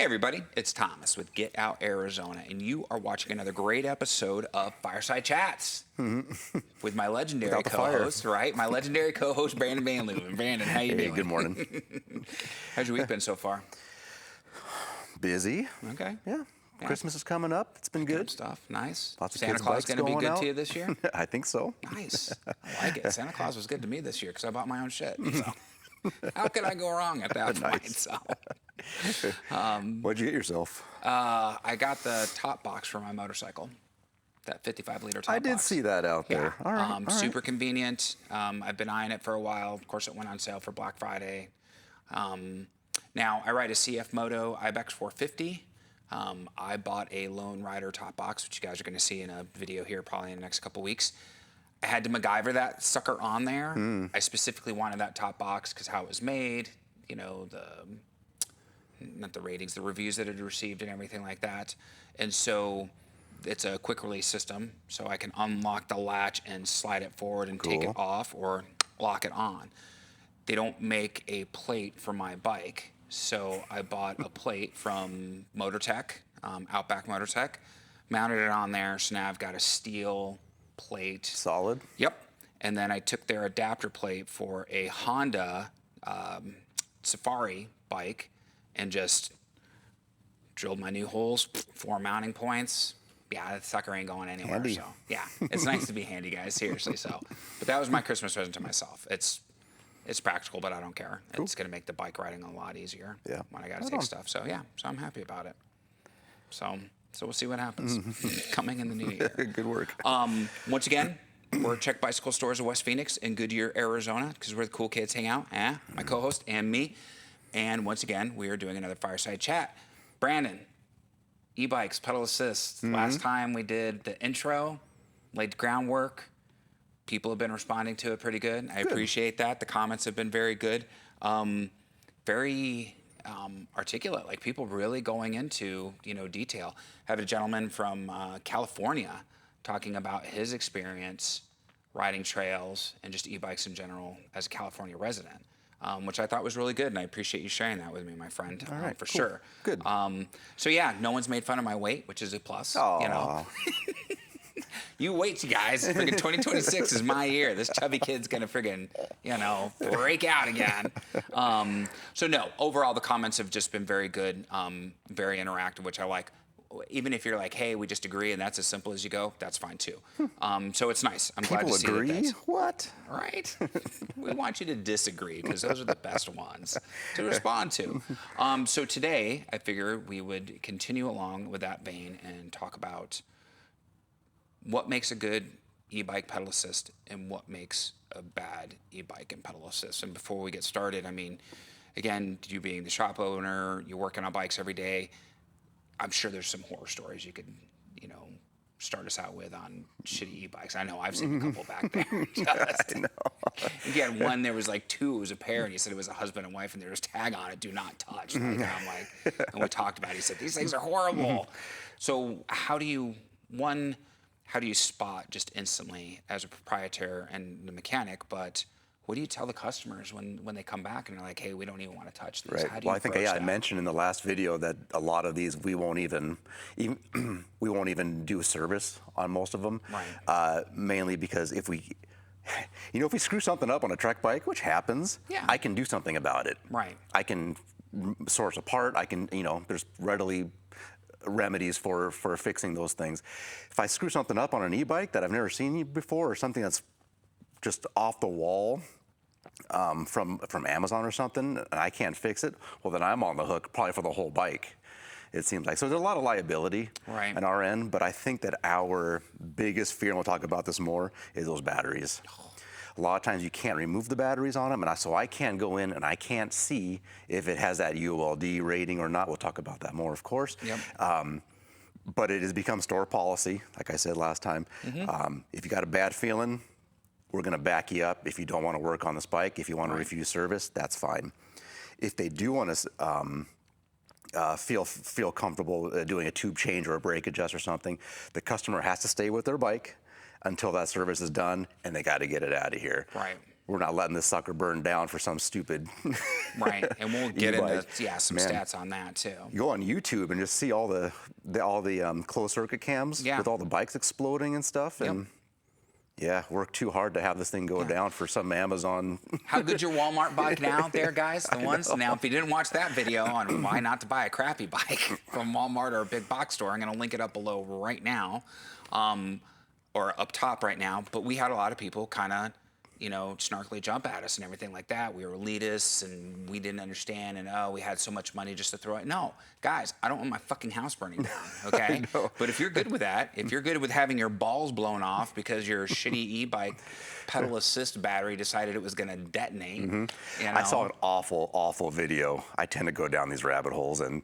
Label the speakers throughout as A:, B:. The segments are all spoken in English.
A: Hey everybody, it's Thomas with Get Out Arizona, and you are watching another great episode of Fireside Chats with my legendary co-host, right? My legendary co-host, Branden Van Leuven. Branden, how you doing?
B: Good morning.
A: How's your week been so far?
B: Busy.
A: Okay.
B: Yeah. Christmas is coming up. It's been good
A: Stuff. Nice.
B: Lots of
A: Santa
B: kids'
A: Claus
B: bikes
A: going to be
B: going
A: good
B: out.
A: to you this year?
B: I think so.
A: Nice. I like it. Santa Claus was good to me this year because I bought my own shit. So how could I go wrong at that point? So.
B: What'd you get yourself?
A: I got the top box for my motorcycle, that 55-liter top box.
B: I did see that out there.
A: Yeah.
B: All right.
A: Super convenient. I've been eyeing it for a while. Of course, it went on sale for Black Friday. Now, I ride a CF Moto Ibex 450. I bought a Lone Rider top box, which you guys are going to see in a video here probably in the next couple weeks. I had to MacGyver that sucker on there. I specifically wanted that top box because how it was made, you know, not the ratings, the reviews that it had received and everything like that. And so it's a quick release system, so I can unlock the latch and slide it forward and take it off or lock it on. They don't make a plate for my bike, so I bought a plate from MotorTech, Outback MotorTech, mounted it on there, so now I've got a steel plate.
B: Solid.
A: Yep. And then I took their adapter plate for a Honda Safari bike and just drilled my new holes, 4 mounting points. Yeah, that sucker ain't going anywhere.
B: Handy.
A: So yeah, it's nice to be handy, guys. Seriously. So, but that was my Christmas present to myself. It's practical, but I don't care. Cool. It's going to make the bike riding a lot easier.
B: Yeah.
A: When I got to take stuff. So yeah, so I'm happy about it. So we'll see what happens coming in the new year.
B: Good work.
A: Once again, we're Check Bicycle Stores of West Phoenix in Goodyear, Arizona, because where the cool kids hang out. My co-host and me. And once again, we are doing another fireside chat. Branden, eBikes, pedal assist. Last time we did the intro, laid the groundwork. People have been responding to it pretty good. I appreciate that. The comments have been very good. Very articulate, like people really going into, detail. I have a gentleman from California talking about his experience riding trails and just e-bikes in general as a California resident. Which I thought was really good, and I appreciate you sharing that with me, my friend,
B: All right,
A: for
B: cool.
A: sure.
B: Good.
A: So yeah, no one's made fun of my weight, which is a plus.
B: Aww.
A: You wait, you guys. Friggin' 2026 is my year. This chubby kid's gonna friggin', break out again. So no, overall the comments have just been very good, very interactive, which I like. Even if you're like, hey, we just agree and that's as simple as you go, that's fine too. So it's nice. I'm glad to see that.
B: People agree? What?
A: Right? We want you to disagree because those are the best ones to respond to. So today, I figure we would continue along with that vein and talk about what makes a good e-bike pedal assist and what makes a bad e-bike and pedal assist. And before we get started, I mean, again, you being the shop owner, you're working on bikes every day, I'm sure there's some horror stories you could, start us out with on shitty e-bikes. I know I've seen a couple back there.
B: I know.
A: You had one, there was like 2, it was a pair, and he said it was a husband and wife, and there was tag on it, do not touch. Like, and I'm like, and we talked about it, he said, these things are horrible. So how do you spot just instantly as a proprietor and the mechanic, but what do you tell the customers when they come back and they're like, hey, we don't even want to touch these?
B: Right.
A: How do
B: Well,
A: you
B: I think
A: approach
B: I
A: that?
B: mentioned in the last video that a lot of these we won't even do a service on most of them.
A: Right.
B: Mainly because if we screw something up on a trek bike, which happens, I can do something about it.
A: Right.
B: I can source a part. I can, there's readily remedies for fixing those things. If I screw something up on an e-bike that I've never seen before, or something that's just off the wall from Amazon or something, and I can't fix it, well, then I'm on the hook probably for the whole bike, it seems like. So there's a lot of liability on our end, but I think that our biggest fear, and we'll talk about this more, is those batteries. A lot of times you can't remove the batteries on them, and so I can't go in and I can't see if it has that ULD rating or not. We'll talk about that more, of course.
A: Yep.
B: But it has become store policy, like I said last time. If you got a bad feeling, we're going to back you up. If you don't want to work on this bike, if you want to refuse service, that's fine. If they do want to feel comfortable doing a tube change or a brake adjust or something, the customer has to stay with their bike until that service is done, and they got to get it out of here.
A: Right.
B: we're not letting this sucker burn down for some stupid
A: Right, and we'll get into
B: e-bike.
A: some
B: Man,
A: stats on that too.
B: you go on YouTube and just see all the closed circuit cams
A: Yeah.
B: with all the bikes exploding and stuff.
A: Yep.
B: And yeah, worked too hard to have this thing go down for some Amazon.
A: How good's your Walmart bike now there, guys? The ones? Now, if you didn't watch that video on why not to buy a crappy bike from Walmart or a big box store, I'm going to link it up below right now, or up top right now. But we had a lot of people kind of, you know, snarkily jump at us and everything like that. We were elitists and we didn't understand, and we had so much money just to throw it. No, guys, I don't want my fucking house burning down, okay? But if you're good with that, if you're good with having your balls blown off because your shitty e-bike pedal assist battery decided it was going to detonate, you know?
B: I saw an awful video. I tend to go down these rabbit holes, and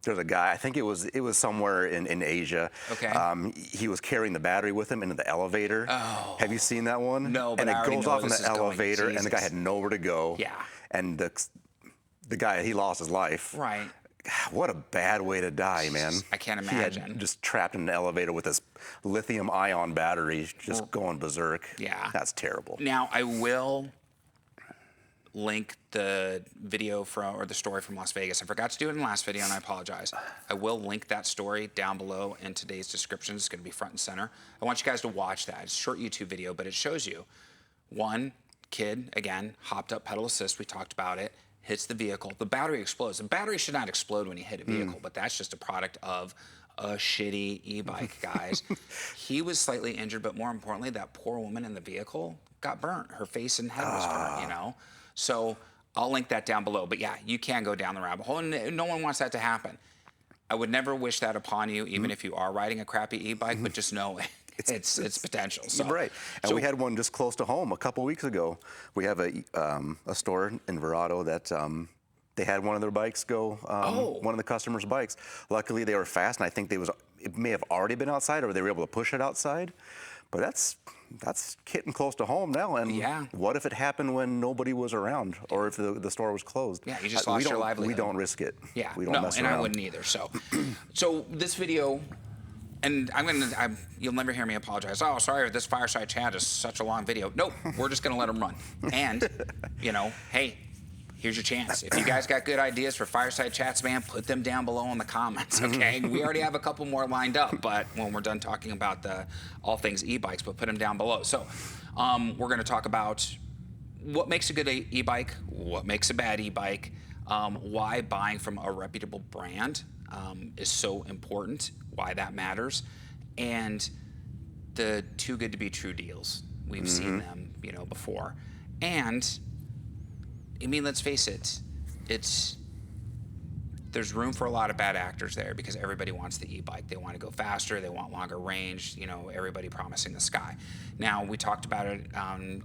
B: there's a guy, I think it was somewhere in Asia.
A: Okay.
B: He was carrying the battery with him into the elevator.
A: Oh.
B: Have you seen that one?
A: No, but
B: and
A: I
B: it
A: already
B: goes
A: know
B: off
A: where
B: in
A: this
B: the
A: is going.
B: elevator, and the guy
A: Jesus.
B: had nowhere to go.
A: Yeah.
B: And the guy, he lost his life.
A: Right.
B: What a bad way to die, man.
A: I can't
B: He
A: imagine.
B: had just trapped in an elevator with this lithium-ion battery just going berserk.
A: Yeah.
B: That's terrible.
A: Now, I will link the video or the story from Las Vegas. I forgot to do it in the last video, and I apologize. I will link that story down below in today's description. It's going to be front and center. I want you guys to watch that. It's a short YouTube video, but it shows you one kid, again, hopped up pedal assist. We talked about it. Hits the vehicle. The battery explodes. The battery should not explode when you hit a vehicle, but that's just a product of a shitty e-bike, guys. He was slightly injured, but more importantly, that poor woman in the vehicle got burnt. Her face and head was burnt, you know? So I'll link that down below. But yeah, you can go down the rabbit hole, and no one wants that to happen. I would never wish that upon you, even if you are riding a crappy e-bike, but just know it's potential. So,
B: right. And we had one just close to home a couple weeks ago. We have a store in Verado that they had one of their bikes go, one of the customers' bikes. Luckily, they were fast, and I think it may have already been outside, or they were able to push it outside. But that's hitting close to home now. And
A: yeah.
B: What if it happened when nobody was around, or if the store was closed?
A: Yeah, you just lost your livelihood.
B: We don't risk it.
A: Yeah,
B: we don't
A: no,
B: mess
A: and
B: around.
A: I wouldn't either. So, this video, and you'll never hear me apologize. Oh, sorry, this fireside chat is such a long video. Nope, we're just gonna let them run. And, you know, hey, here's your chance. If you guys got good ideas for fireside chats, man, put them down below in the comments, okay? We already have a couple more lined up, but when we're done talking about all things e-bikes, but put them down below. So, we're gonna talk about what makes a good e-bike, what makes a bad e-bike, why buying from a reputable brand is so important, why that matters, and the too good to be true deals. We've seen them, you know, before. And I mean, let's face it, there's room for a lot of bad actors there because everybody wants the e-bike. They want to go faster, they want longer range, you know, everybody promising the sky. Now, we talked about it on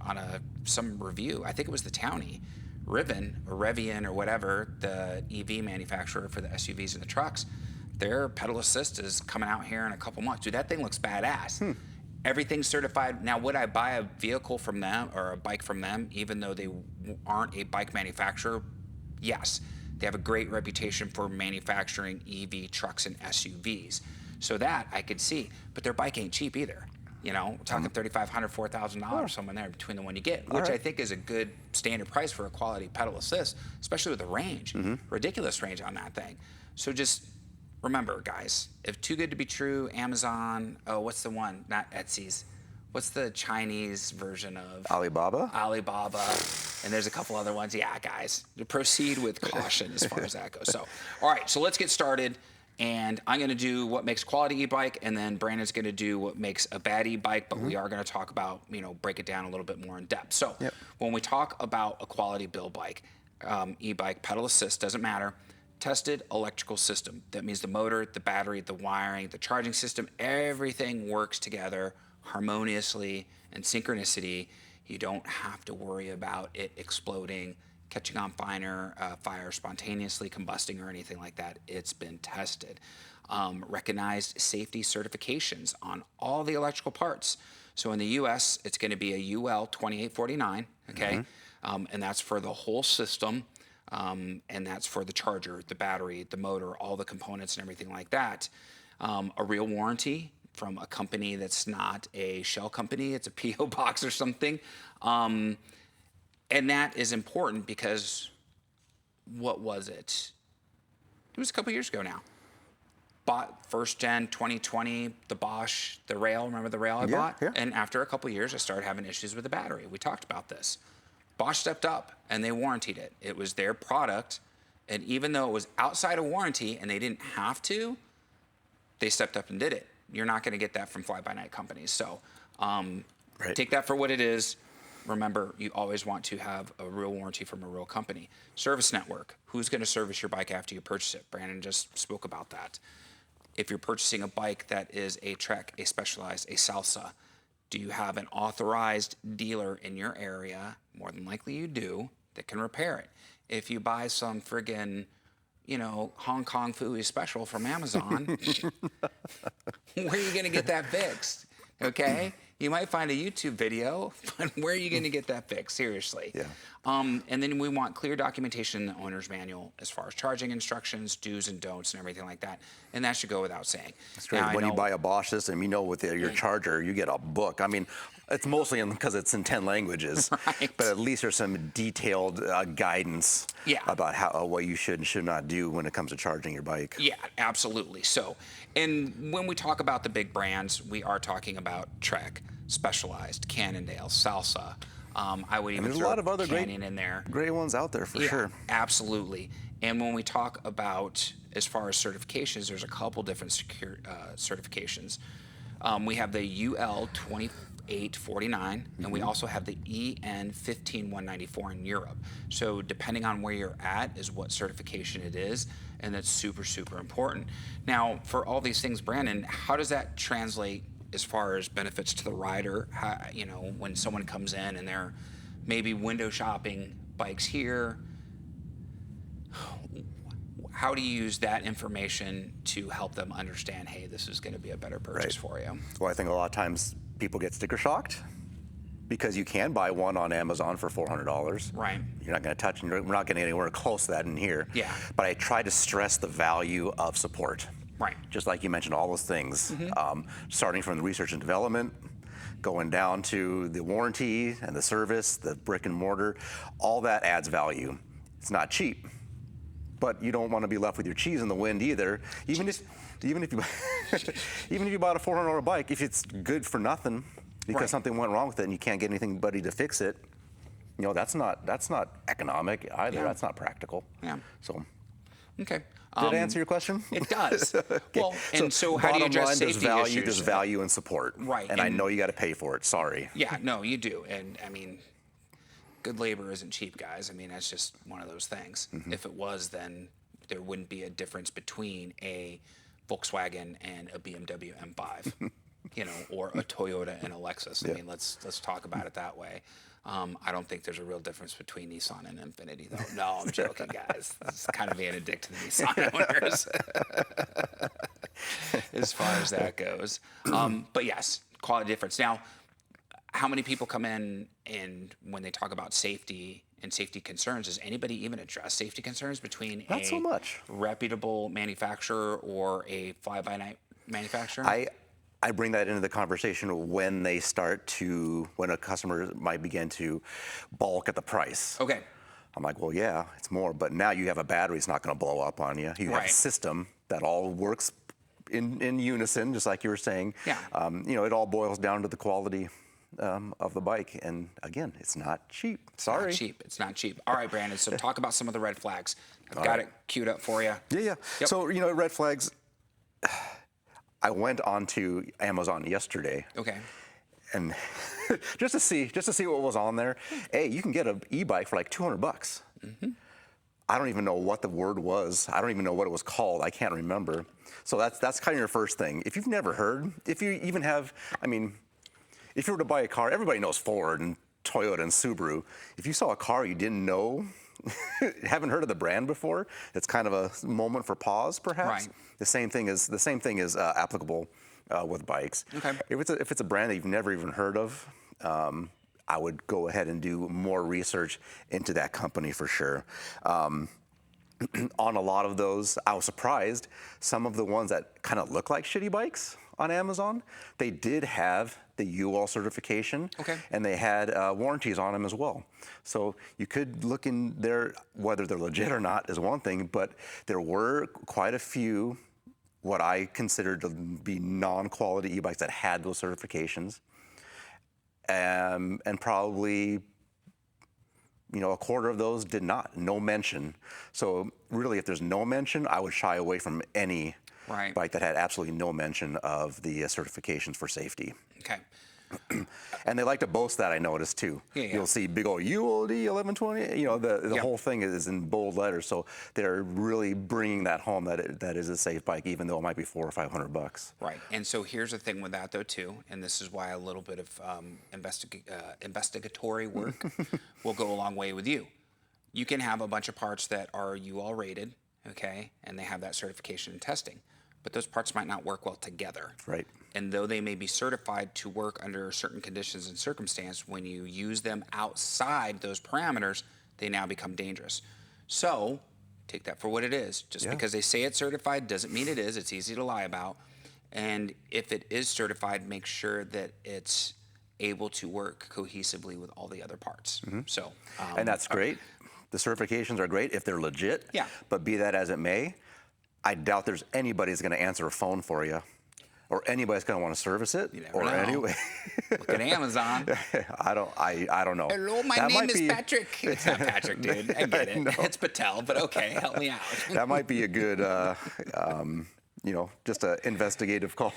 A: some review. I think it was the Townie. Rivian or Revian or whatever, the EV manufacturer for the SUVs and the trucks, their pedal assist is coming out here in a couple months. Dude, that thing looks badass. Everything's certified. Now, would I buy a vehicle from them or a bike from them, even though they aren't a bike manufacturer? Yes. They have a great reputation for manufacturing EV trucks and SUVs. So that I could see. But their bike ain't cheap either. You know, we're talking $3,500, $4,000 somewhere there between the one you get, which I think is a good standard price for a quality pedal assist, especially with the range. Ridiculous range on that thing. So just remember, guys, if too good to be true, Amazon, what's the one? Not Etsy's. What's the Chinese version of
B: Alibaba?
A: Alibaba. And there's a couple other ones. Yeah, guys, proceed with caution as far as that goes. So, all right, so let's get started. And I'm going to do what makes quality e-bike, and then Brandon's going to do what makes a bad e-bike, but we are going to talk about, you know, break it down a little bit more in depth. So when we talk about a quality build bike, e-bike, pedal assist, doesn't matter, tested electrical system. That means the motor, the battery, the wiring, the charging system, everything works together harmoniously and synchronicity. You don't have to worry about it exploding, catching on fire spontaneously, combusting, or anything like that. It's been tested. Recognized safety certifications on all the electrical parts. So in the US, it's going to be a UL 2849, okay? And that's for the whole system, and that's for the charger, the battery, the motor, all the components and everything like that. A real warranty, from a company that's not a shell company, it's a PO box or something. And that is important because what was it? It was a couple years ago now. Bought first gen 2020, the Bosch, the rail. Remember the rail I bought?
B: Yeah.
A: And after a couple years, I started having issues with the battery. We talked about this. Bosch stepped up and they warrantied it. It was their product. And even though it was outside of warranty and they didn't have to, they stepped up and did it. You're not going to get that from fly-by-night companies. So take that for what it is. Remember, you always want to have a real warranty from a real company. Service network. Who's going to service your bike after you purchase it? Branden just spoke about that. If you're purchasing a bike that is a Trek, a Specialized, a Salsa, do you have an authorized dealer in your area? More than likely you do, that can repair it. If you buy some friggin', Hong Kong Fooey special from Amazon, where are you going to get that fixed? Okay? You might find a YouTube video, but where are you going to get that fixed? Seriously.
B: Yeah.
A: And then we want clear documentation in the owner's manual as far as charging instructions, do's and don'ts, and everything like that. And that should go without saying.
B: That's great. When you buy a Bosch system, with your charger, you get a book. I mean, it's mostly because it's in 10 languages,
A: right.
B: But at least there's some detailed guidance about what you should and should not do when it comes to charging your bike.
A: Yeah, absolutely. So, and when we talk about the big brands, we are talking about Trek, Specialized, Cannondale, Salsa. I would even
B: there's
A: throw
B: a lot of other
A: Canyon in there.
B: Great ones out there for sure.
A: Absolutely. And when we talk about as far as certifications, there's a couple different certifications. We have the UL 2849, and we also have the EN 15194 in Europe. So depending on where you're at is what certification it is, and that's super, super important. Now, for all these things, Branden, how does that translate as far as benefits to the rider? How, when someone comes in and they're maybe window shopping bikes here, how do you use that information to help them understand, hey, this is going to be a better purchase for you?
B: Well, I think a lot of times people get sticker shocked because you can buy one on Amazon for $400.
A: Right.
B: You're not going to touch, and we're not getting anywhere close to that in here.
A: Yeah.
B: But I try to stress the value of support.
A: Right.
B: Just like you mentioned, all those things, starting from the research and development, going down to the warranty and the service, the brick and mortar, all that adds value. It's not cheap, but you don't want to be left with your cheese in the wind either. Even if you bought a $400 bike, if it's good for nothing because something went wrong with it and you can't get anybody to fix it, that's not economic either. Yeah. That's not practical.
A: Yeah.
B: So.
A: Okay.
B: Did it answer your question?
A: It does.
B: Okay.
A: Well, and so how do you address safety issues?
B: There's value and support.
A: Right.
B: And I know you got to pay for it. Sorry.
A: Yeah, no, you do. And I mean, good labor isn't cheap, guys. I mean, that's just one of those things. If it was, then there wouldn't be a difference between a Volkswagen and a BMW M5, or a Toyota and a Lexus. I mean, let's talk about it that way. I don't think there's a real difference between Nissan and Infiniti, though. No, I'm joking, guys. It's kind of being a dick to the Nissan owners as far as that goes. But yes, quality difference. Now, how many people come in and when they talk about safety and safety concerns, does anybody even address safety concerns between
B: Not so much.
A: reputable manufacturer or a fly-by-night manufacturer?
B: I bring that into the conversation when a customer might begin to balk at the price.
A: Okay.
B: I'm like, well, yeah, it's more, but now you have a battery, it's not going to blow up on you. You have a system that all works in unison, just like you were saying.
A: Yeah.
B: It all boils down to the quality of the bike, and again, it's not cheap. Sorry.
A: It's not cheap. It's not cheap. All right, Branden. So talk about some of the red flags. I've got it queued up for you.
B: Yeah.
A: Yep.
B: So red flags. I went onto Amazon yesterday.
A: Okay.
B: And just to see what was on there. Hey, you can get an e-bike for like $200. I don't even know what the word was. I don't even know what it was called. I can't remember. So that's kind of your first thing. If you've never heard, if you even have, if you were to buy a car, everybody knows Ford and Toyota and Subaru. If you saw a car you didn't know, haven't heard of the brand before, it's kind of a moment for pause, perhaps.
A: Right.
B: The same thing is applicable with bikes.
A: Okay.
B: If it's a brand that you've never even heard of, I would go ahead and do more research into that company for sure. On a lot of those, I was surprised. Some of the ones that kind of look like shitty bikes on Amazon, they did have the UL certification,
A: Okay.
B: and they had warranties on them as well. So you could look in there, whether they're legit or not is one thing, but there were quite a few what I considered to be non-quality e-bikes that had those certifications, and probably a quarter of those did not, no mention. So really, if there's no mention, I would shy away from any
A: Right.
B: bike that had absolutely no mention of the certifications for safety.
A: Okay.
B: And they like to boast that, I noticed too.
A: Yeah, yeah.
B: You'll see big old ULD 1120, the
A: Yep.
B: whole thing is in bold letters. So they're really bringing that home that that is a safe bike, even though it might be $400 or $500.
A: Right. And so here's the thing with that though too, and this is why a little bit of investigatory work will go a long way with you. You can have a bunch of parts that are UL rated, okay, and they have that certification and testing, but those parts might not work well together.
B: Right.
A: And though they may be certified to work under certain conditions and circumstance, when you use them outside those parameters, they now become dangerous. So take that for what it is. Just because they say it's certified doesn't mean it is. It's easy to lie about. And if it is certified, make sure that it's able to work cohesively with all the other parts. So,
B: And that's great. The certifications are great if they're legit.
A: Yeah.
B: But be that as it may, I doubt there's anybody that's going to answer a phone for you, or anybody's going to want to service it.
A: You never
B: Or
A: know.
B: anyway,
A: look at Amazon.
B: I don't know.
A: Hello, my
B: That
A: name
B: might
A: is
B: be-
A: Patrick. It's not Patrick, dude. I get it.
B: know.
A: It's Patel, but okay, help me out.
B: That might be a good, just an investigative call,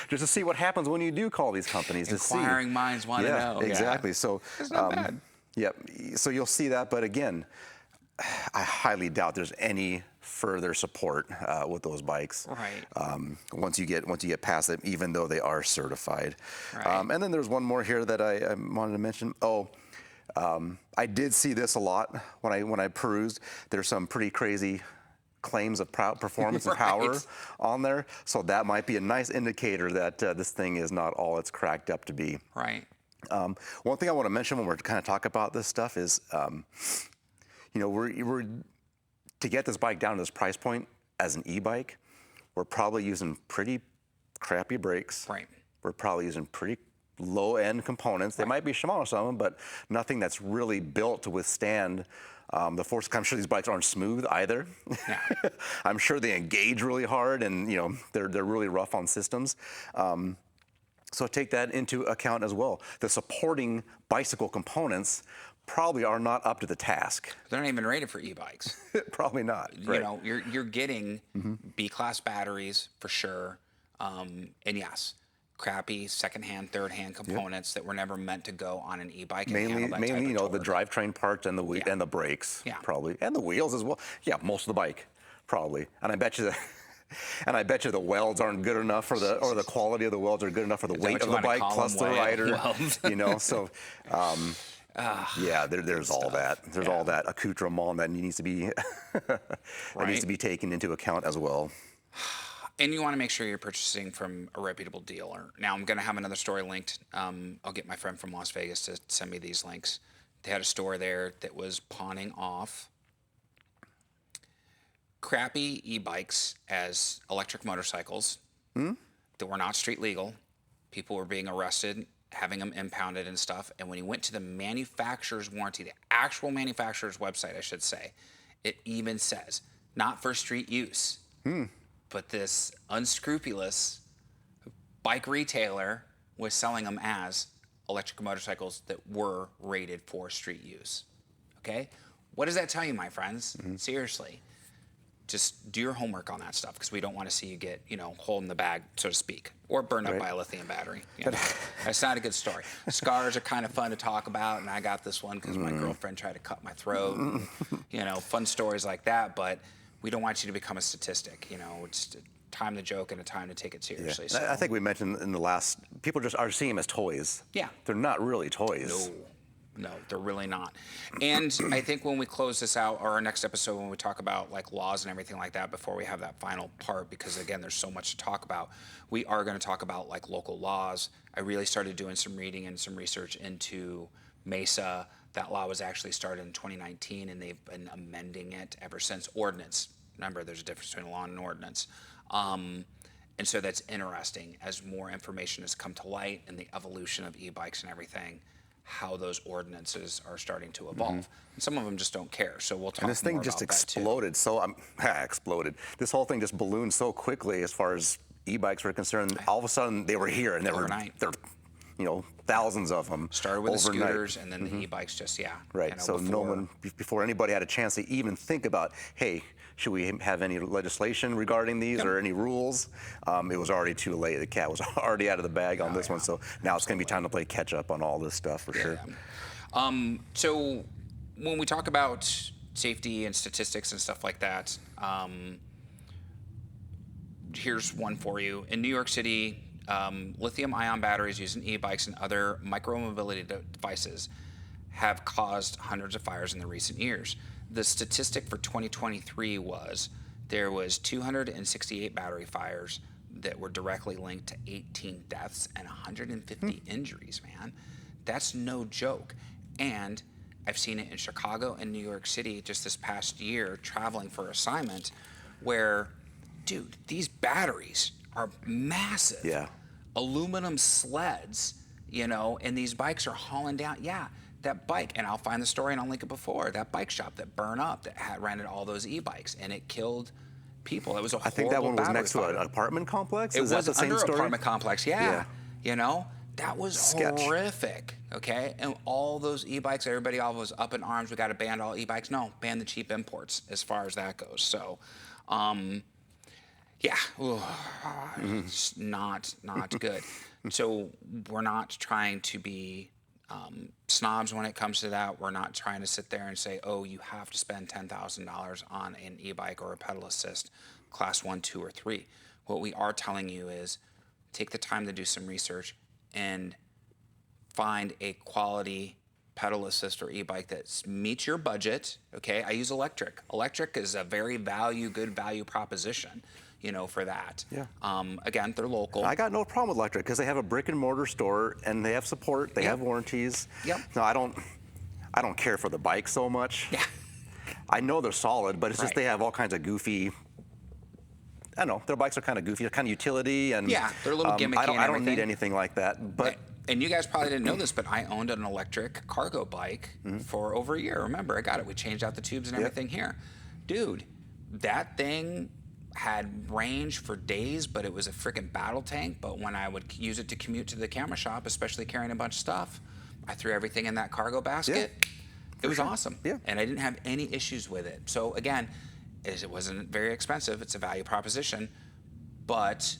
B: just to see what happens when you do call these companies.
A: Inquiring minds want to know. Yeah.
B: Exactly. So,
A: It's not bad.
B: Yep. So you'll see that, but again, I highly doubt there's any further support with those bikes.
A: Right.
B: Once you get past it, even though they are certified.
A: Right.
B: And then there's one more here that I wanted to mention. I did see this a lot when I perused. There's some pretty crazy claims of performance and power
A: Right.
B: on there, so that might be a nice indicator that this thing is not all it's cracked up to be.
A: Right.
B: One thing I want to mention when we're kind of talking about this stuff is, we're to get this bike down to this price point as an e-bike, we're probably using pretty crappy brakes.
A: Right.
B: We're probably using pretty low-end components. They might be Shimano some of them, but nothing that's really built to withstand the force. I'm sure these bikes aren't smooth either.
A: Yeah.
B: I'm sure they engage really hard, and they're really rough on systems. So take that into account as well. The supporting bicycle components probably are not up to the task.
A: They're not even rated for e-bikes.
B: Probably not.
A: You know, you're getting B-class batteries for sure, and yes, crappy second-hand, third-hand components that were never meant to go on an e-bike.
B: Mainly, the drivetrain parts and the and the brakes,
A: Yeah.
B: probably, and the wheels as well. Yeah, most of the bike, probably. And I bet you that. And I bet you the welds aren't good enough for the quality of the welds are good enough for the weight
A: what
B: of
A: you
B: the
A: wanna
B: bike
A: call
B: plus
A: them,
B: the rider.
A: welds?
B: So. Yeah, there's all that. There's all that accoutrement that needs to be taken into account as well.
A: And you want to make sure you're purchasing from a reputable dealer. Now, I'm going to have another story linked. I'll get my friend from Las Vegas to send me these links. They had a store there that was pawning off crappy e-bikes as electric motorcycles that were not street legal. People were being arrested, having them impounded and stuff. And when you went to the manufacturer's warranty, the actual manufacturer's website, I should say, it even says, not for street use. But this unscrupulous bike retailer was selling them as electric motorcycles that were rated for street use. Okay? What does that tell you, my friends? Seriously. Just do your homework on that stuff, because we don't want to see you get, hole in the bag, so to speak, or burned up by a lithium battery. That's not a good story. Scars are kind of fun to talk about, and I got this one because my girlfriend tried to cut my throat. And, fun stories like that, but we don't want you to become a statistic. It's a time to joke and a time to take it seriously.
B: Yeah.
A: So,
B: I think we mentioned in the last, people just are seeing them as toys.
A: Yeah.
B: They're not really toys.
A: No, they're really not. And I think when we close this out, or our next episode, when we talk about like laws and everything like that, before we have that final part, because again, there's so much to talk about, we are going to talk about like local laws. I really started doing some reading and some research into Mesa. That law was actually started in 2019, and they've been amending it ever since. Ordinance. Remember, there's a difference between a law and an ordinance. And so that's interesting as more information has come to light and the evolution of e-bikes and everything, how those ordinances are starting to evolve. And some of them just don't care. So we'll talk
B: And this thing
A: more
B: just
A: about that too.
B: exploded. So exploded. This whole thing just ballooned so quickly as far as e-bikes were concerned. All of a sudden they were here, and there
A: Overnight.
B: were thousands of them.
A: Started with the
B: overnight.
A: scooters, and then the e-bikes just,
B: Right. So no one, before anybody had a chance to even think about, hey, should we have any legislation regarding these or any rules? It was already too late. The cat was already out of the bag on this one. So now it's going to be time to play catch up on all this stuff for sure.
A: So when we talk about safety and statistics and stuff like that, here's one for you. In New York City, lithium-ion batteries used in e-bikes and other micromobility devices have caused hundreds of fires in the recent years. The statistic for 2023 was there was 268 battery fires that were directly linked to 18 deaths and 150 injuries, man. That's no joke. And I've seen it in Chicago and New York City just this past year traveling for assignment where, dude, these batteries are massive.
B: Yeah.
A: Aluminum sleds, and these bikes are hauling down. Yeah, that bike, and I'll find the story and I'll link it before, that bike shop that burned up that had rented all those e-bikes and it killed people. It was a horrible
B: I think that one was next
A: fire.
B: to an apartment complex.
A: It
B: Is that
A: was
B: the same
A: under
B: story?
A: apartment complex, yeah. That was
B: Sketch.
A: horrific, okay? And all those e-bikes, everybody all was up in arms. We got to ban all e-bikes. No, ban the cheap imports as far as that goes. So, it's not good. So we're not trying to be snobs when it comes to that. We're not trying to sit there and say, oh, you have to spend $10,000 on an e-bike or a pedal assist, class 1, 2, or 3. What we are telling you is take the time to do some research and find a quality pedal assist or e-bike that meets your budget, okay? I use Lectric. Lectric is a very good value proposition, for that.
B: Yeah.
A: Again, they're local.
B: I got no problem with Lectric because they have a brick and mortar store and they have support. They have warranties.
A: Yep.
B: No, I don't care for the bike so much.
A: Yeah.
B: I know they're solid, but it's just they have all kinds of goofy. I don't know. Their bikes are kind of goofy, they're kind of utility, and
A: they're a little gimmicky.
B: I don't need anything like that. But
A: and you guys probably didn't know this, but I owned an electric cargo bike for over a year. Remember, I got it. We changed out the tubes and everything here, dude. That thing had range for days, but it was a freaking battle tank. But when I would use it to commute to the camera shop, especially carrying a bunch of stuff, I threw everything in that cargo basket. It was awesome.
B: Yeah.
A: And I didn't have any issues with it. So again, it wasn't very expensive. It's a value proposition, but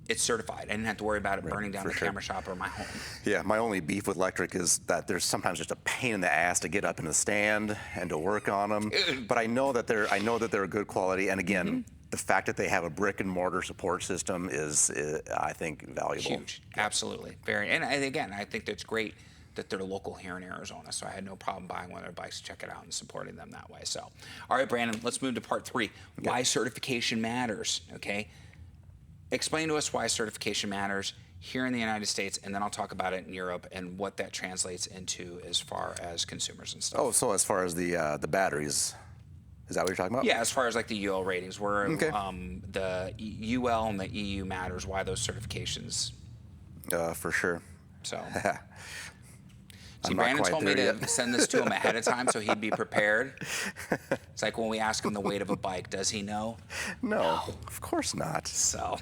A: it's certified. I didn't have to worry about it burning down the camera shop or my home.
B: Yeah, my only beef with Lectric is that there's sometimes just a pain in the ass to get up in the stand and to work on them. But I know that they're a good quality. And again, the fact that they have a brick and mortar support system is I think, valuable.
A: Huge, absolutely, very. And again, I think that's great that they're local here in Arizona. So I had no problem buying one of their bikes, check it out, and supporting them that way. So, all right, Brandon, let's move to part 3. Why certification matters, okay? Explain to us why certification matters here in the United States, and then I'll talk about it in Europe and what that translates into as far as consumers and stuff.
B: Oh, so as far as the batteries, is that what you're talking about?
A: Yeah, as far as like the UL ratings, where the UL and the EU matters, why those certifications.
B: For sure.
A: So.
B: I'm
A: See,
B: not
A: Brandon
B: quite
A: told me
B: there
A: to
B: yet.
A: send this to him ahead of time so he'd be prepared. It's like when we ask him the weight of a bike, does he know?
B: No, of course not.
A: So.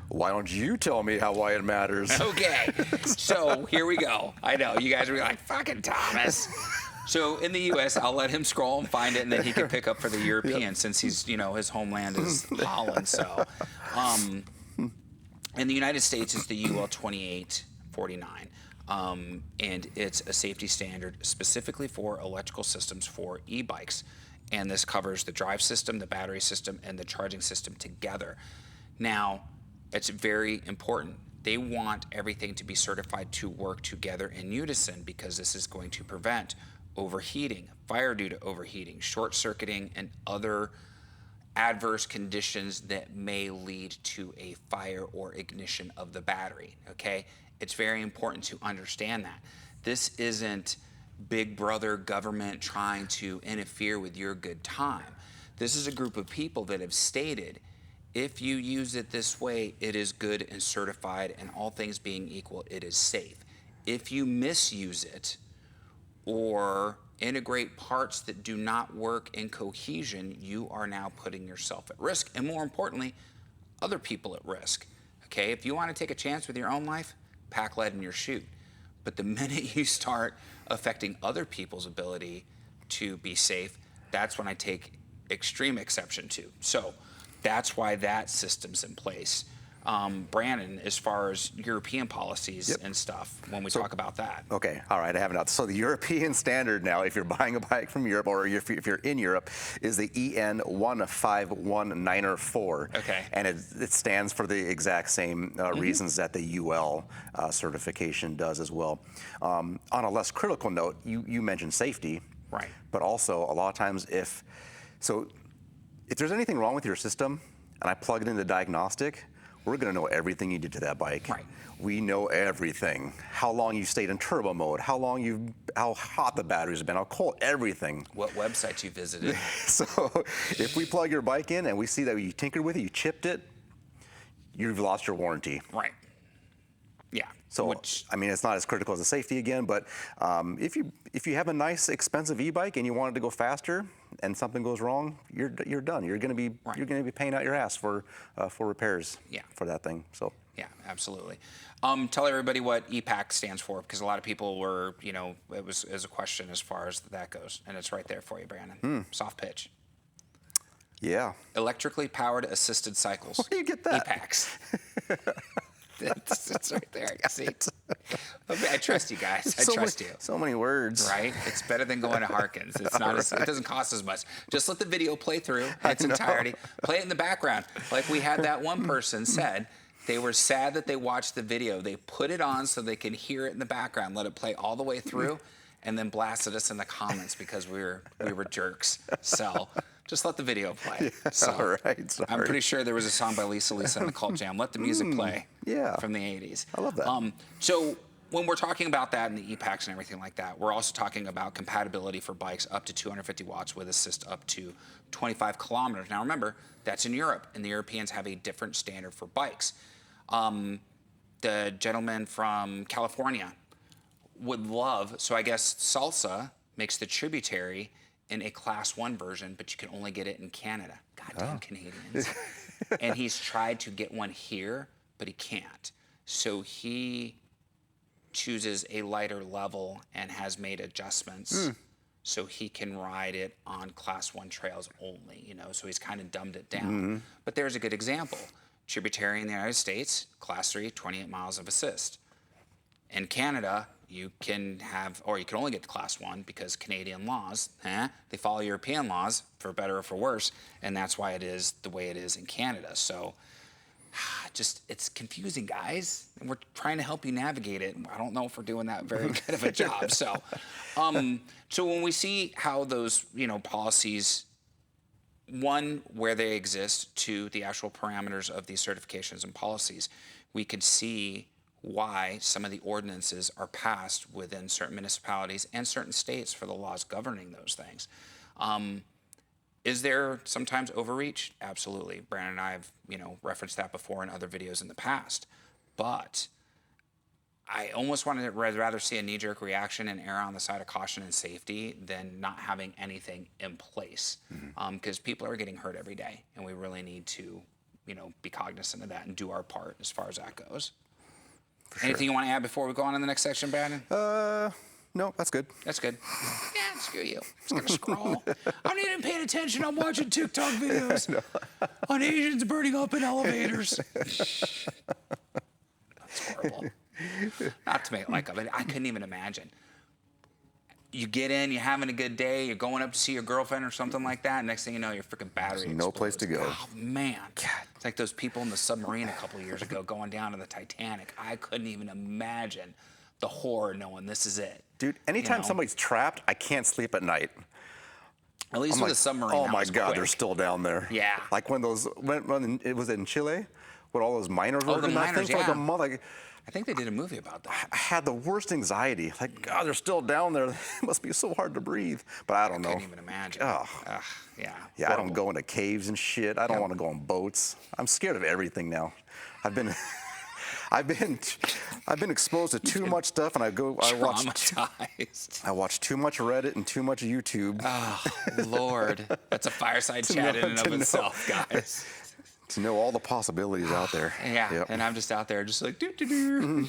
B: Why don't you tell me why it matters?
A: Okay, so here we go. I know, you guys are like, fucking Thomas. So in the U.S., I'll let him scroll and find it, and then he can pick up for the European since he's, his homeland is Holland. So in the United States, it's the UL 2849. And it's a safety standard specifically for electrical systems for e-bikes. And this covers the drive system, the battery system, and the charging system together. Now, it's very important. They want everything to be certified to work together in unison because this is going to prevent overheating, fire due to overheating, short circuiting, and other adverse conditions that may lead to a fire or ignition of the battery, okay? It's very important to understand that. This isn't big brother government trying to interfere with your good time. This is a group of people that have stated If you use it this way, it is good and certified, and all things being equal, it is safe. If you misuse it or integrate parts that do not work in cohesion, you are now putting yourself at risk, and more importantly, other people at risk. Okay, if you want to take a chance with your own life, pack lead in your chute. But the minute you start affecting other people's ability to be safe, that's when I take extreme exception to. So that's why that system's in place. Branden, as far as European policies and stuff, when we talk about that.
B: Okay, all right, I have it out. So the European standard now, if you're buying a bike from Europe or if you're in Europe, is the EN 15194.
A: Okay.
B: And it stands for the exact same reasons that the UL certification does as well. On a less critical note, you mentioned safety.
A: Right.
B: But also, a lot of times, if there's anything wrong with your system and I plug it into diagnostic, we're going to know everything you did to that bike.
A: Right.
B: We know everything. How long you stayed in turbo mode, how hot the batteries have been, how cold, everything.
A: What websites you visited.
B: So if we plug your bike in and we see that you tinkered with it, you chipped it, you've lost your warranty.
A: Right. Yeah.
B: So, I mean, it's not as critical as the safety again, but if you have a nice, expensive e-bike and you want it to go faster, and something goes wrong, you're done. You're going to be paying out your ass for repairs. For that thing. So.
A: Yeah, absolutely. Tell everybody what ePAC stands for, because a lot of people were, it was a question as far as that goes, and it's right there for you, Branden. Soft pitch.
B: Yeah.
A: Electrically powered assisted cycles.
B: Where do you get that?
A: ePACs. It's right there. See? I trust you guys. I trust you.
B: So many words.
A: Right? It's better than going to Harkins. It's not. It doesn't cost as much. Just let the video play through in its entirety. Play it in the background. Like we had that one person said, they were sad that they watched the video. They put it on so they can hear it in the background, let it play all the way through, and then blasted us in the comments because we were jerks. So just let the video play.
B: Yeah,
A: so
B: all right. Sorry.
A: I'm pretty sure there was a song by Lisa in the Cult Jam. Let the music play.
B: Yeah.
A: From the 80s.
B: I love that.
A: So when we're talking about that and the ePACs and everything like that, we're also talking about compatibility for bikes up to 250 watts with assist up to 25 kilometers. Now remember, that's in Europe, and the Europeans have a different standard for bikes. The gentleman from California would love, so I guess Salsa makes the Tributary in a Class 1 version, but you can only get it in Canada. Goddamn Canadians. And he's tried to get one here, but he can't. So he chooses a lighter level and has made adjustments so he can ride it on Class 1 trails only, so he's kind of dumbed it down. But there's a good example. Tributary in the United States, Class 3, 28 miles of assist. In Canada, you can have, or you can only get the Class 1 because Canadian laws, they follow European laws for better or for worse, and that's why it is the way it is in Canada. So it's confusing, guys, and we're trying to help you navigate it. I don't know if we're doing that very good of a job. So, so when we see how those, policies, one, where they exist, two, the actual parameters of these certifications and policies, we could see why some of the ordinances are passed within certain municipalities and certain states for the laws governing those things. Is there sometimes overreach? Absolutely. Branden and I have, referenced that before in other videos in the past. But I almost wanted to rather see a knee-jerk reaction and err on the side of caution and safety than not having anything in place. Because people are getting hurt every day, and we really need to, be cognizant of that and do our part as far as that goes. Sure. Anything you want to add before we go on to the next section, Branden?
B: No, that's good.
A: That's good. Yeah, screw you. I'm just going to scroll. I'm not even paying attention. I'm watching TikTok videos on Asians burning up in elevators. That's horrible. Not to make like of it. I couldn't even imagine. You get in, you're having a good day, you're going up to see your girlfriend or something like that, and next thing you know, your freaking battery explodes.
B: No place to go.
A: Oh, man. God. It's like those people in the submarine a couple of years ago going down to the Titanic. I couldn't even imagine the horror knowing this is it.
B: Dude, anytime somebody's trapped, I can't sleep at night.
A: At least with a submarine,
B: oh my God, they're still down there.
A: Yeah.
B: Like when it was in Chile, when all those miners were in that thing for like a month. Like,
A: I think they did a movie about that.
B: I had the worst anxiety. Like, God, they're still down there. It must be so hard to breathe. But I don't know.
A: I can't even imagine.
B: Oh.
A: Yeah.
B: Yeah, I don't go into caves and shit. I don't want to go on boats. I'm scared of everything now. I've been exposed to too much stuff, and I watch too much Reddit and too much YouTube.
A: Oh, Lord. That's a fireside chat in and of itself, guys.
B: To know all the possibilities out there.
A: Yeah,
B: Yep.
A: and I'm just out there just like, doo-doo-doo.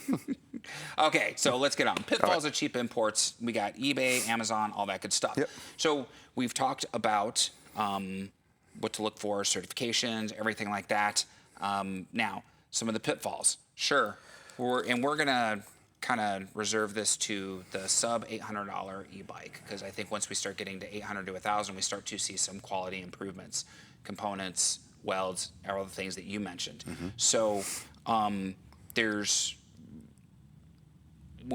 A: Okay, so let's get on. Pitfalls of cheap imports. We got eBay, Amazon, all that good stuff.
B: Yep.
A: So we've talked about what to look for, certifications, everything like that. Now, some of the pitfalls. Sure, we're going to kind of reserve this to the sub $800 e-bike, because I think once we start getting to 800 to 1,000, we start to see some quality improvements, components, welds, all the things that you mentioned. So when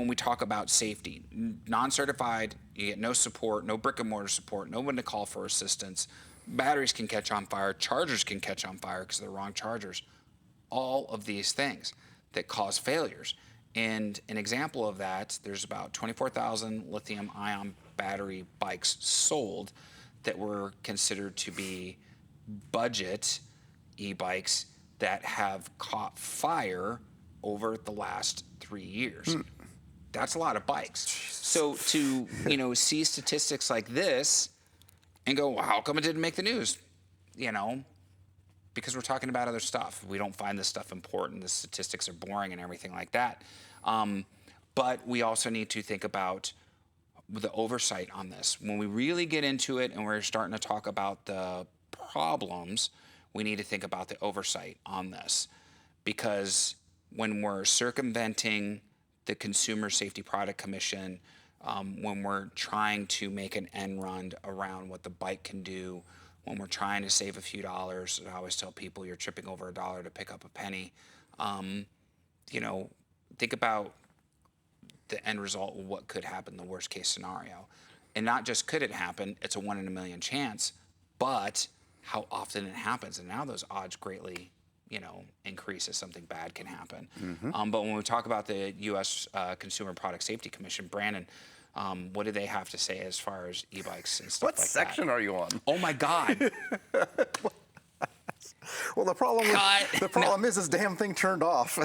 A: we talk about safety, non-certified, you get no support, no brick and mortar support, no one to call for assistance. Batteries can catch on fire, chargers can catch on fire because they're wrong chargers. All of these things that cause failures. And an example of that, there's about 24,000 lithium-ion battery bikes sold that were considered to be budget e-bikes that have caught fire over the last 3 years. That's a lot of bikes. So to see statistics like this and go, well, how come it didn't make the news? Because we're talking about other stuff. We don't find this stuff important. The statistics are boring and everything like that. But we also need to think about the oversight on this. When we really get into it and we're starting to talk about the problems, we need to think about the oversight on this. Because when we're circumventing the Consumer Safety Product Commission, when we're trying to make an end run around what the bike can do, when we're trying to save a few dollars, I always tell people you're tripping over $1 to pick up a penny. Think about the end result of what could happen, the worst case scenario. And not just could it happen, it's a 1 in a million chance, but how often it happens. And now those odds greatly increase as something bad can happen. But when we talk about the U.S. Consumer Product Safety Commission, Branden, what do they have to say as far as e-bikes and stuff like that?
B: What section are you on?
A: Oh my God.
B: Well, the problem is this damn thing turned off,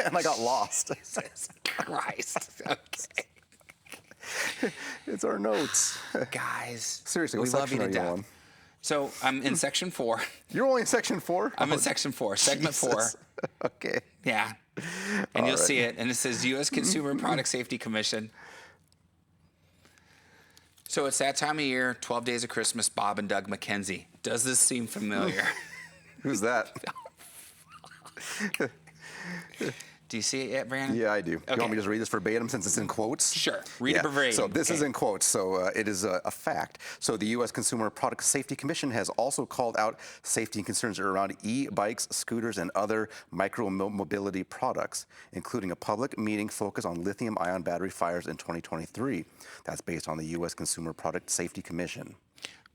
B: and I got lost.
A: Jesus Christ. Okay.
B: It's our notes.
A: Guys.
B: Seriously, what
A: we love you
B: section
A: to
B: are you
A: death.
B: on?
A: So I'm in section 4.
B: You're only in section 4?
A: I'm in section 4, segment 4.
B: Okay.
A: Yeah. And you'll see it. And it says U.S. Consumer Product Safety Commission. So it's that time of year, 12 Days of Christmas, Bob and Doug McKenzie. Does this seem familiar?
B: Who's that?
A: Do you see it yet, Branden?
B: Yeah, I do.
A: Okay.
B: You want me to just read this verbatim since it's in quotes?
A: Sure. Read it verbatim.
B: So this is in quotes, so it is a fact. So the U.S. Consumer Product Safety Commission has also called out safety concerns around e-bikes, scooters, and other micromobility products, including a public meeting focused on lithium-ion battery fires in 2023. That's based on the U.S. Consumer Product Safety Commission.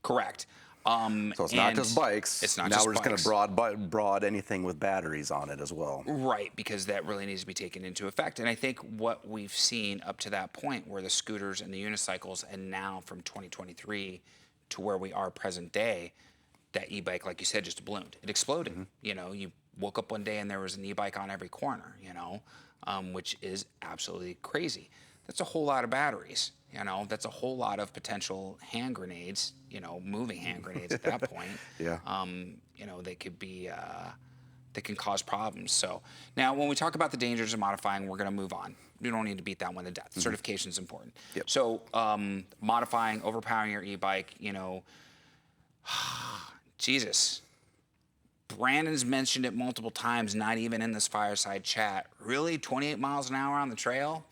A: Correct.
B: So it's not just bikes.
A: It's not
B: now
A: just
B: we're
A: bikes.
B: just going to broad anything with batteries on it as well.
A: Right, because that really needs to be taken into effect. And I think what we've seen up to that point where the scooters and the unicycles, and now from 2023 to where we are present day, that e-bike, like you said, just ballooned. It exploded. You woke up one day and there was an e-bike on every corner, which is absolutely crazy. That's a whole lot of batteries. That's a whole lot of potential hand grenades, moving hand grenades at that point.
B: Yeah.
A: They could be, they can cause problems. So now when we talk about the dangers of modifying, we're going to move on. We don't need to beat that one to death. Certification is important.
B: Yep.
A: So modifying, overpowering your e-bike, Jesus. Branden's mentioned it multiple times, not even in this fireside chat. Really? 28 miles an hour on the trail?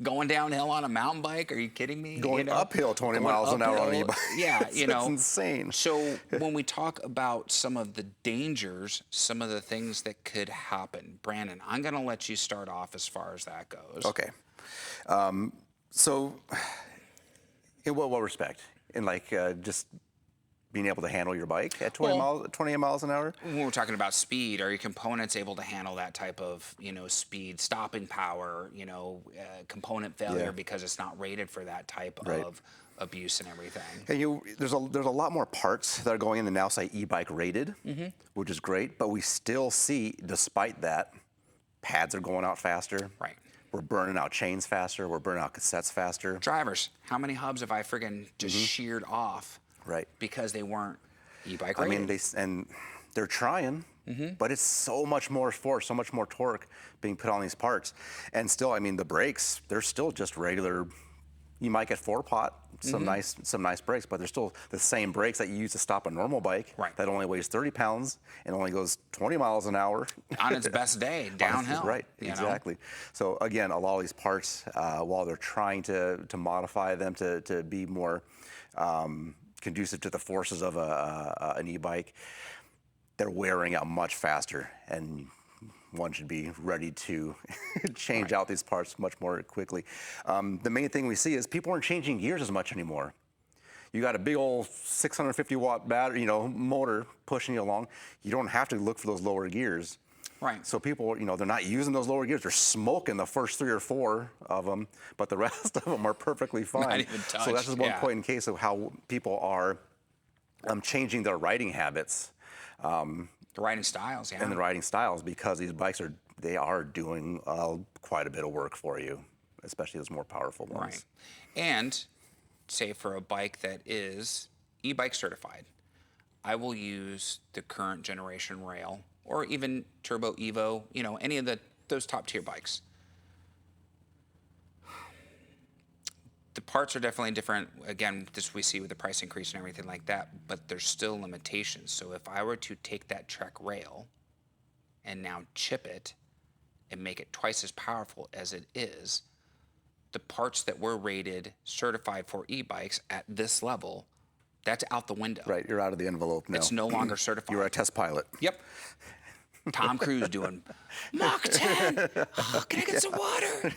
A: Going downhill on a mountain bike? Are you kidding me?
B: Going uphill 20 miles an hour on an e-bike.
A: Yeah,
B: It's insane.
A: So when we talk about some of the dangers, some of the things that could happen, Branden, I'm going to let you start off as far as that goes.
B: Okay. So in what respect? In just being able to handle your bike at 28 miles an hour.
A: When we're talking about speed, are your components able to handle that type of, speed, stopping power, component failure because it's not rated for that type of abuse and everything?
B: And there's a lot more parts that are going in and now say e-bike rated, which is great. But we still see, despite that, pads are going out faster.
A: Right.
B: We're burning out chains faster. We're burning out cassettes faster.
A: Drivers, how many hubs have I friggin' just sheared off?
B: Right.
A: Because they weren't e-bike
B: I
A: rated.
B: mean, they're trying, but it's so much more force, so much more torque being put on these parts. And still, I mean, the brakes, they're still just regular. You might get 4-pot, some nice brakes, but they're still the same brakes that you use to stop a normal bike that only weighs 30 pounds and only goes 20 miles an hour.
A: On its best day, downhill.
B: Right, exactly. So again, a lot of these parts, while they're trying to modify them to be more conducive to the forces of an e-bike, they're wearing out much faster, and one should be ready to change out these parts much more quickly. The main thing we see is people aren't changing gears as much anymore. You got a big old 650 watt battery, motor pushing you along. You don't have to look for those lower gears.
A: Right.
B: So people, they're not using those lower gears. They're smoking the first 3 or 4 of them, but the rest of them are perfectly fine.
A: Not even touched.
B: So that's just one point in case of how people are changing their riding habits.
A: The riding styles,
B: And the riding styles, because these bikes are doing quite a bit of work for you, especially those more powerful ones.
A: Right. And say for a bike that is e-bike certified, I will use the current generation rail or even Turbo Evo, any of those top tier bikes. The parts are definitely different. Again, this we see with the price increase and everything like that, but there's still limitations. So if I were to take that Trek rail and now chip it and make it twice as powerful as it is, the parts that were rated certified for e-bikes at this level, that's out the window.
B: Right, you're out of the envelope now.
A: It's no longer certified.
B: You're a test pilot.
A: Yep. Tom Cruise doing Mach 10. Oh, can I get some water?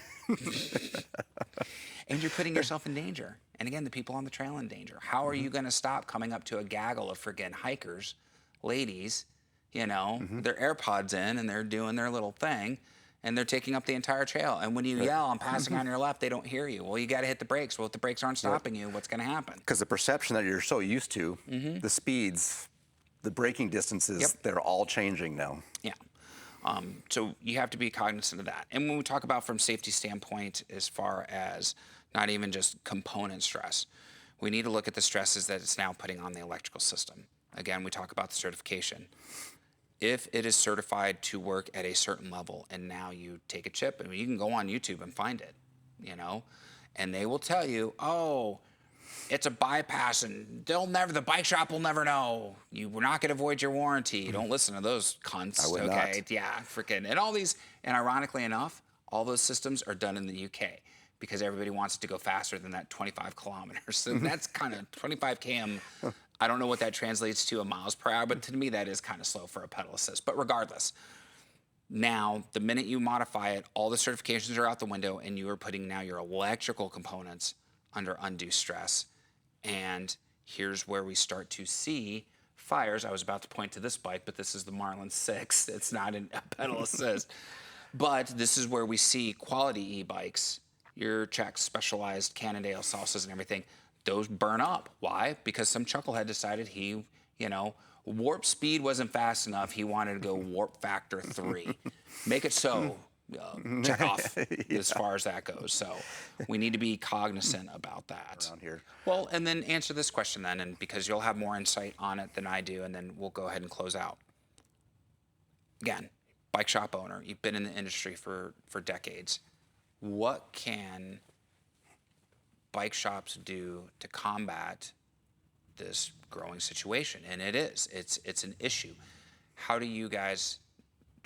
A: And you're putting yourself in danger. And again, the people on the trail in danger. How are you going to stop coming up to a gaggle of friggin' hikers, ladies, their AirPods in, and they're doing their little thing, and they're taking up the entire trail. And when you yell, I'm passing on your left, they don't hear you. Well, you got to hit the brakes. Well, if the brakes aren't stopping you, what's going to happen?
B: Because the perception that you're so used to, the speeds, the braking distances, they're all changing now.
A: Yeah. So you have to be cognizant of that. And when we talk about from safety standpoint, as far as not even just component stress, we need to look at the stresses that it's now putting on the electrical system. Again, we talk about the certification. If it is certified to work at a certain level, and now you take a chip, and you can go on YouTube and find it, and they will tell you, oh, it's a bypass, and the bike shop will never know. We're not going to void your warranty. Don't listen to those cunts.
B: I would not.
A: Yeah, freaking. And all these, and ironically enough, all those systems are done in the UK because everybody wants it to go faster than that 25 kilometers. So that's kind of 25 km. I don't know what that translates to in miles per hour, but to me that is kind of slow for a pedal assist. But regardless, now the minute you modify it, all the certifications are out the window, and you are putting now your electrical components under undue stress. And here's where we start to see fires. I was about to point to this bike, but this is the Marlin 6. It's not a pedal assist. But this is where we see quality e-bikes, your Czech Specialized, Cannondale, Salsas, and everything. Those burn up. Why? Because some chucklehead decided he, warp speed wasn't fast enough. He wanted to go warp factor 3. Make it so. Check off as far as that goes. So we need to be cognizant about that.
B: Around here.
A: Well, and then answer this question then, and because you'll have more insight on it than I do, and then we'll go ahead and close out. Again, bike shop owner, you've been in the industry for decades. What can bike shops do to combat this growing situation? And it's an issue. How do you guys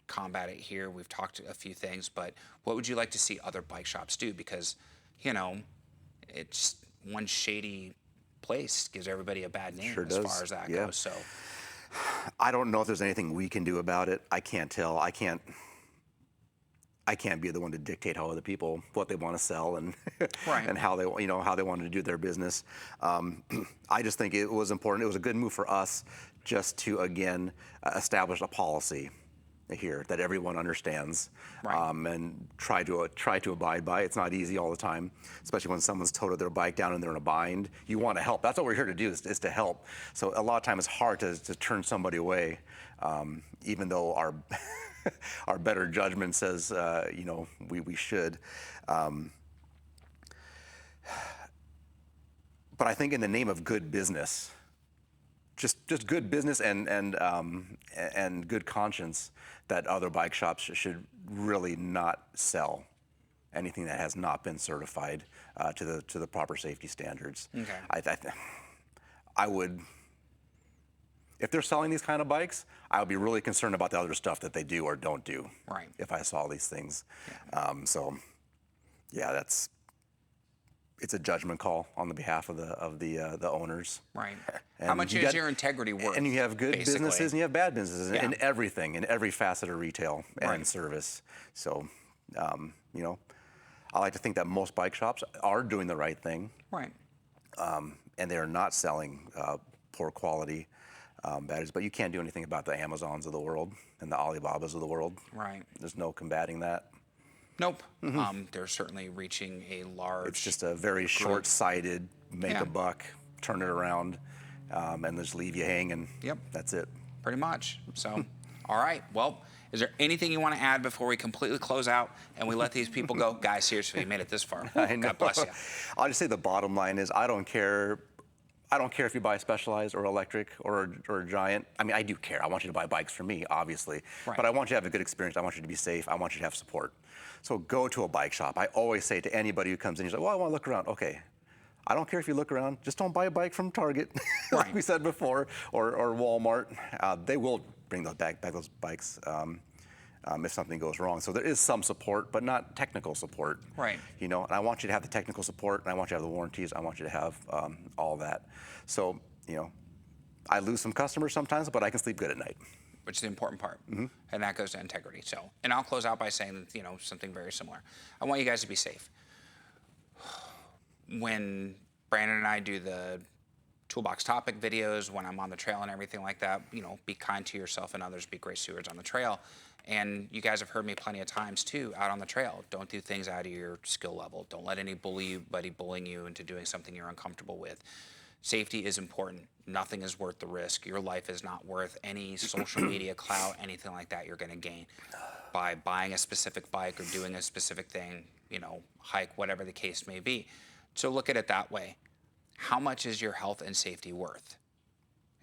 A: combat it here? We've talked a few things, but what would you like to see other bike shops do? Because, it's one shady place gives everybody a bad name as far as that goes. So
B: I don't know if there's anything we can do about it. I can't tell. I can't be the one to dictate how other people what they want to sell and
A: Right.
B: and how they how they want to do their business. I just think it was important. It was a good move for us just to again establish a policy here that everyone understands
A: Right.
B: and try to abide by. It's not easy all the time, especially when someone's totaled their bike down and they're in a bind. You want to help. That's what we're here to do is to help. So a lot of times it's hard to turn somebody away, even though our our better judgment says we should. But I think in the name of good business, just good business and good conscience, that other bike shops should really not sell anything that has not been certified to the proper safety standards.
A: Okay.
B: I would, if they're selling these kind of bikes, I would be really concerned about the other stuff that they do or don't do.
A: Right.
B: If I saw these things, so yeah, it's a judgment call on the behalf of the owners.
A: Right.
B: And
A: How much is your integrity worth?
B: And you have good
A: basically?
B: businesses and you have bad businesses
A: Yeah.
B: in everything, in every facet of retail and
A: Right.
B: service. So, I like to think that most bike shops are doing the right thing,
A: Right.
B: and they are not selling poor quality batteries. But you can't do anything about the Amazons of the world and the Alibabas of the world.
A: Right.
B: There's no combating that.
A: Nope. They're certainly reaching a large.
B: It's just a very short-sighted, make
A: Yeah.
B: a buck, turn it around, and just leave you hanging.
A: Yep.
B: That's it.
A: Pretty much. So, all right. Well, is there anything you want to add before we completely close out and we let these people go? Guys, seriously, you made it this far.
B: I know.
A: God bless you.
B: I'll just say the bottom line is I don't care. I don't care if you buy Specialized or Electric or Giant. I mean, I do care. I want you to buy bikes for me, obviously.
A: Right.
B: But I want you to have a good experience. I want you to be safe. I want you to have support. So go to a bike shop. I always say to anybody who comes in, he's like, well, I want to look around. Okay. I don't care if you look around. Just don't buy a bike from Target, like
A: Right.
B: we said before, or Walmart. They will bring those back those bikes if something goes wrong. So there is some support, but not technical support.
A: Right.
B: And I want you to have the technical support, and I want you to have the warranties. I want you to have all that. So, I lose some customers sometimes, but I can sleep good at night.
A: Which is the important part. And that goes to integrity. So, and I'll close out by saying, something very similar. I want you guys to be safe. When Branden and I do the toolbox topic videos, when I'm on the trail and everything like that, be kind to yourself and others, be great stewards on the trail. And you guys have heard me plenty of times too, out on the trail. Don't do things out of your skill level. Don't let anybody bullying you into doing something you're uncomfortable with. Safety is important. Nothing is worth the risk. Your life is not worth any social media clout, anything like that you're going to gain by buying a specific bike or doing a specific thing, hike, whatever the case may be. So look at it that way. How much is your health and safety worth?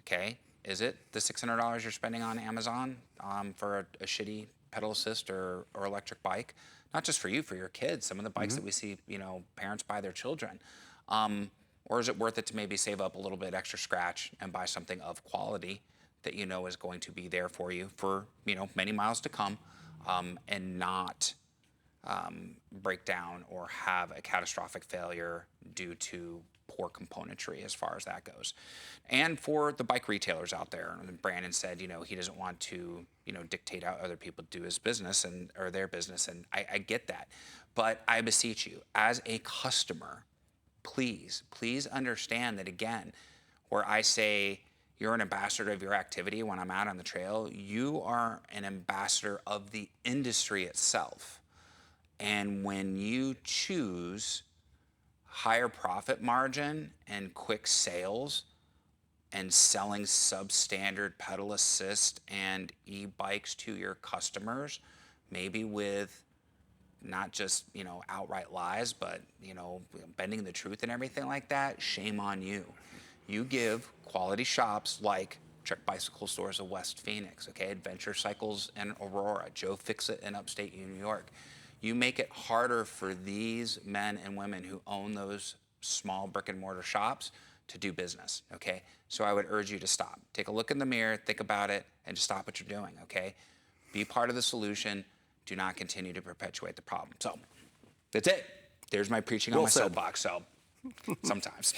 A: Okay? Is it the $600 you're spending on Amazon for a shitty pedal assist or electric bike? Not just for you, for your kids. Some of the bikes that we see, parents buy their children. Or is it worth it to maybe save up a little bit extra scratch and buy something of quality that is going to be there for you for many miles to come, and not break down or have a catastrophic failure due to poor componentry as far as that goes. And for the bike retailers out there, Branden said, he doesn't want to, dictate how other people do his business or their business, and I get that. But I beseech you, as a customer, please understand that, again, where I say you're an ambassador of your activity when I'm out on the trail, you are an ambassador of the industry itself. And when you choose higher profit margin and quick sales and selling substandard pedal assist and e-bikes to your customers, maybe with not just, outright lies, but, bending the truth and everything like that, shame on you. You give quality shops like Trek Bicycle Stores of West Phoenix, okay, Adventure Cycles in Aurora, Joe Fix-It in upstate New York. You make it harder for these men and women who own those small brick and mortar shops to do business, okay? So I would urge you to stop. Take a look in the mirror, think about it, and just stop what you're doing, okay? Be part of the solution. Do not continue to perpetuate the problem. So that's it. There's my preaching on my soapbox. So sometimes.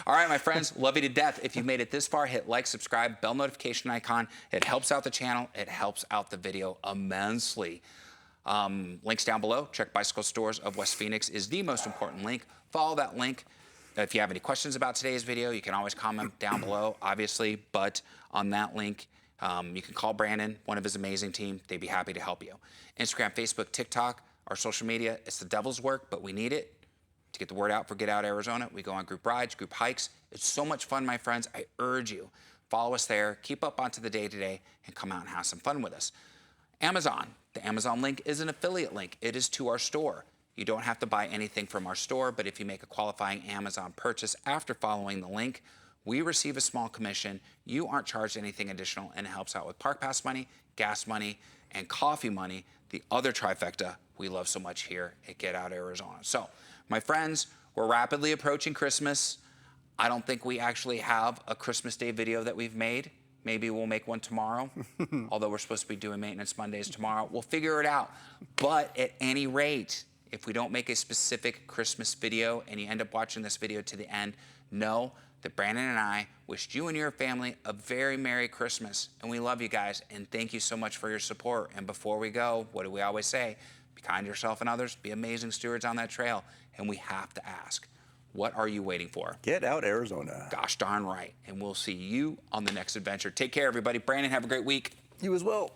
A: All right, my friends, love you to death. If you made it this far, hit like, subscribe, bell notification icon. It helps out the channel. It helps out the video immensely. Links down below. Check Bicycle Stores of West Phoenix is the most important link. Follow that link. If you have any questions about today's video, you can always comment down below, obviously, but on that link, you can call Branden, one of his amazing team. They'd be happy to help you. Instagram, Facebook, TikTok, our social media, it's the devil's work, but we need it to get the word out for Get Out Arizona. We go on group rides, group hikes. It's so much fun, my friends. I urge you, follow us there, keep up onto the day-to-day, and come out and have some fun with us. Amazon. The Amazon link is an affiliate link. It is to our store. You don't have to buy anything from our store, but if you make a qualifying Amazon purchase after following the link, we receive a small commission. You aren't charged anything additional, and it helps out with park pass money, gas money, and coffee money, the other trifecta we love so much here at Get Out Arizona. So, my friends, we're rapidly approaching Christmas. I don't think we actually have a Christmas Day video that we've made. Maybe we'll make one tomorrow, although we're supposed to be doing Maintenance Mondays tomorrow. We'll figure it out. But at any rate, if we don't make a specific Christmas video and you end up watching this video to the end, know that Branden and I wished you and your family a very Merry Christmas. And we love you guys, and thank you so much for your support. And before we go, what do we always say? Be kind to yourself and others. Be amazing stewards on that trail. And we have to ask, what are you waiting for?
B: Get Out Arizona.
A: Gosh darn right. And we'll see you on the next adventure. Take care, everybody. Branden, have a great week.
B: You as well.